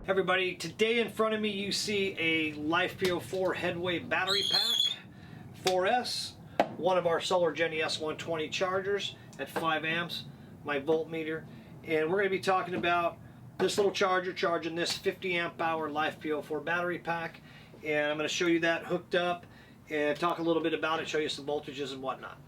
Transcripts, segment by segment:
Everybody, today in front of me you see a LifePO4 Headway battery pack 4S, one of our SolarGeni S120 chargers at 5 amps, my voltmeter, and we're going to be talking about this little charger charging this 50 amp hour LifePO4 battery pack, and I'm going to show you that hooked up and talk a little bit about it, show you some voltages and whatnot.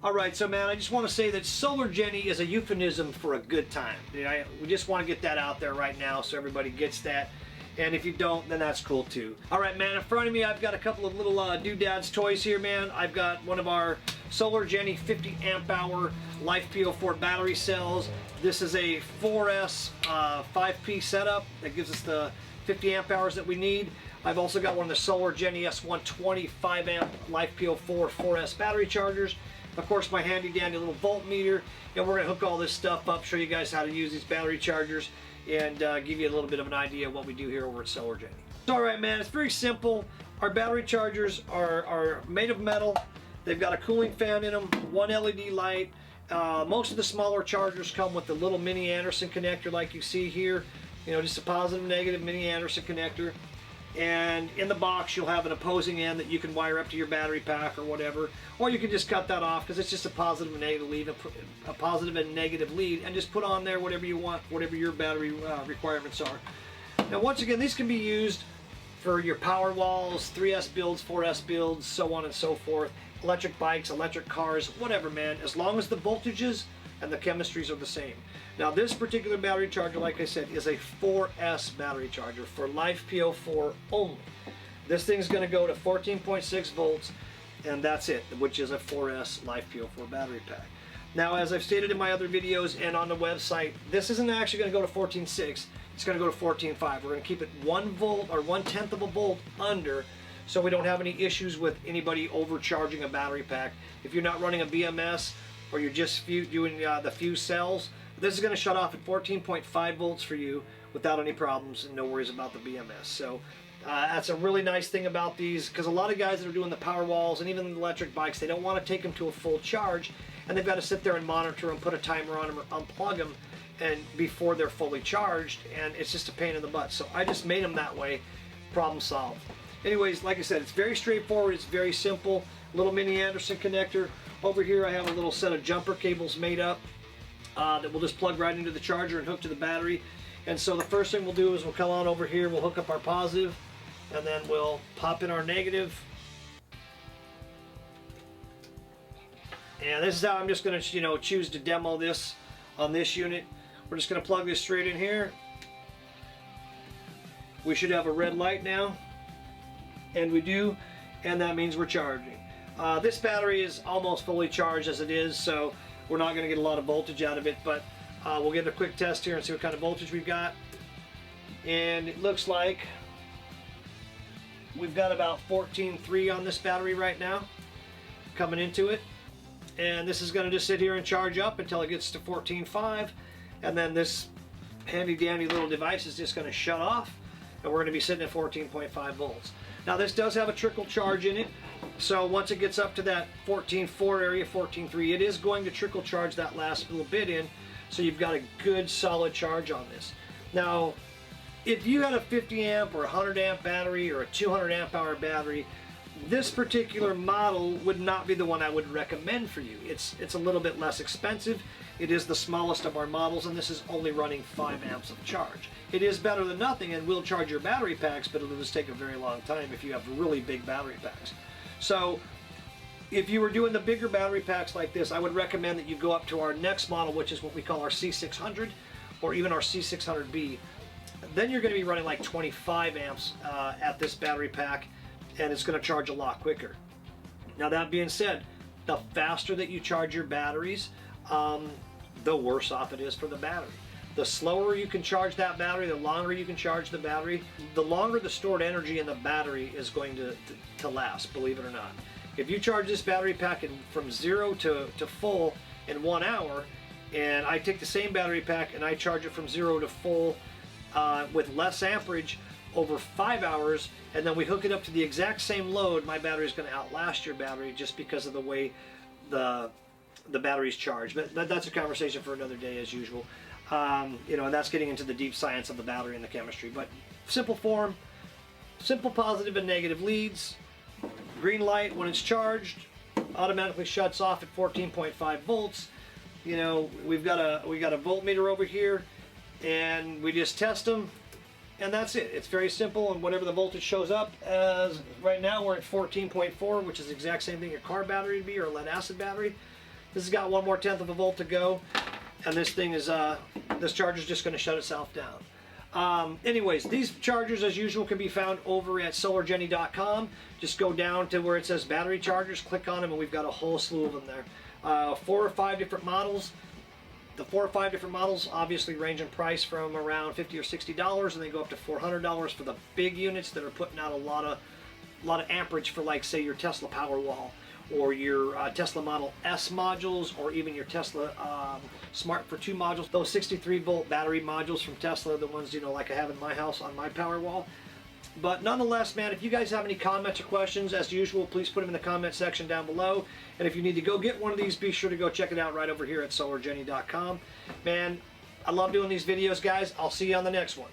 Alright, so man, I just want to say that SolarGeni is a euphemism for a good time. We just want to get that out there right now so everybody gets that. And if you don't, then that's cool too. Alright man, in front of me I've got a couple of little doodads toys here, man. I've got one of our SolarGeni 50 amp hour LifePO4 battery cells. This is a 4S 5P setup that gives us the 50 amp hours that we need. I've also got one of the SolarGeni S120 5 amp LifePO4 4S battery chargers. Of course, my handy dandy little voltmeter, and we're going to hook all this stuff up, show you guys how to use these battery chargers, and give you a little bit of an idea of what we do here over at SolarGeni. So, alright man, it's very simple. Our battery chargers are made of metal. They've got a cooling fan in them, one LED light. Most of the smaller chargers come with the little mini Anderson connector like you see here. You know, just a positive and negative mini Anderson connector. And in the box you'll have an opposing end that you can wire up to your battery pack or whatever, or you can just cut that off because it's just a positive and negative lead, a positive and negative lead, and just put on there whatever you want, whatever your battery requirements are. Now once again, these can be used for your power walls, 3S builds, 4S builds, so on and so forth, electric bikes, electric cars, whatever man, as long as the voltages and the chemistries are the same. Now this particular battery charger, like I said, is a 4S battery charger for LifePO4 only. This thing's going to go to 14.6 volts, and that's it, which is a 4S LifePO4 battery pack. Now, as I've stated in my other videos and on the website, this isn't actually going to go to 14.6, it's going to go to 14.5. We're going to keep it 1 volt or 1/10 of a volt under, so we don't have any issues with anybody overcharging a battery pack. If you're not running a BMS, or you're just doing the fuse cells, this is going to shut off at 14.5 volts for you without any problems and no worries about the BMS. So that's a really nice thing about these, because a lot of guys that are doing the power walls and even the electric bikes, they don't want to take them to a full charge, and they've got to sit there and monitor them, put a timer on them, or unplug them and before they're fully charged, and it's just a pain in the butt. So I just made them that way. Problem solved. Anyways, like I said, it's very straightforward, it's very simple. Little mini Anderson connector. Over here I have a little set of jumper cables made up that we'll just plug right into the charger and hook to the battery. And so the first thing we'll do is we'll come on over here, we'll hook up our positive, and then we'll pop in our negative. And this is how I'm just going to, choose to demo this on this unit. We're just going to plug this straight in here. We should have a red light now, and we do, and that means we're charging. This battery is almost fully charged as it is, so we're not going to get a lot of voltage out of it, but we'll get a quick test here and see what kind of voltage we've got. And it looks like we've got about 14.3 on this battery right now coming into it. And this is going to just sit here and charge up until it gets to 14.5, and then this handy dandy little device is just going to shut off, and we're going to be sitting at 14.5 volts. Now this does have a trickle charge in it, so once it gets up to that 14.4 area, 14.3, it is going to trickle charge that last little bit in, so you've got a good solid charge on this. Now, if you had a 50 amp or 100 amp battery or a 200 amp hour battery, this particular model would not be the one I would recommend for you. It's a little bit less expensive. It is the smallest of our models, and this is only running 5 amps of charge. It is better than nothing and will charge your battery packs, but it'll just take a very long time if you have really big battery packs. So if you were doing the bigger battery packs like this, I would recommend that you go up to our next model, which is what we call our C600 or even our C600B. Then you're going to be running like 25 amps at this battery pack, and it's going to charge a lot quicker. Now that being said, the faster that you charge your batteries, the worse off it is for the battery. The slower you can charge that battery, the longer you can charge the battery, the longer the stored energy in the battery is going to last, believe it or not. If you charge this battery pack from 0 to full in 1 hour, and I take the same battery pack and I charge it from 0 to full with less amperage over 5 hours, and then we hook it up to the exact same load, my battery is going to outlast your battery just because of the way the the battery's charged. But that's a conversation for another day, as usual. You know, and that's getting into the deep science of the battery and the chemistry. But simple form, simple positive and negative leads. Green light when it's charged, automatically shuts off at 14.5 volts. You know, we got a voltmeter over here, and we just test them, and that's it. It's very simple, and whatever the voltage shows up as, right now we're at 14.4, which is the exact same thing your car battery would be, or a lead acid battery. This has got 1/10 of a volt to go, and this thing is this charger is just going to shut itself down. Anyways, these chargers, as usual, can be found over at SolarGeni.com. Just go down to where it says battery chargers, click on them, and we've got a whole slew of them there. 4 or 5 different models. The 4 or 5 different models obviously range in price from around $50 or $60, and they go up to $400 for the big units that are putting out a lot of amperage for, like, say, your Tesla Powerwall, or your Tesla Model S modules, or even your Tesla Smart for 2 modules. Those 63-volt battery modules from Tesla, the ones, you know, like I have in my house on my Powerwall. But nonetheless, man, if you guys have any comments or questions, as usual, please put them in the comment section down below. And if you need to go get one of these, be sure to go check it out right over here at SolarGeni.com. Man, I love doing these videos, guys. I'll see you on the next one.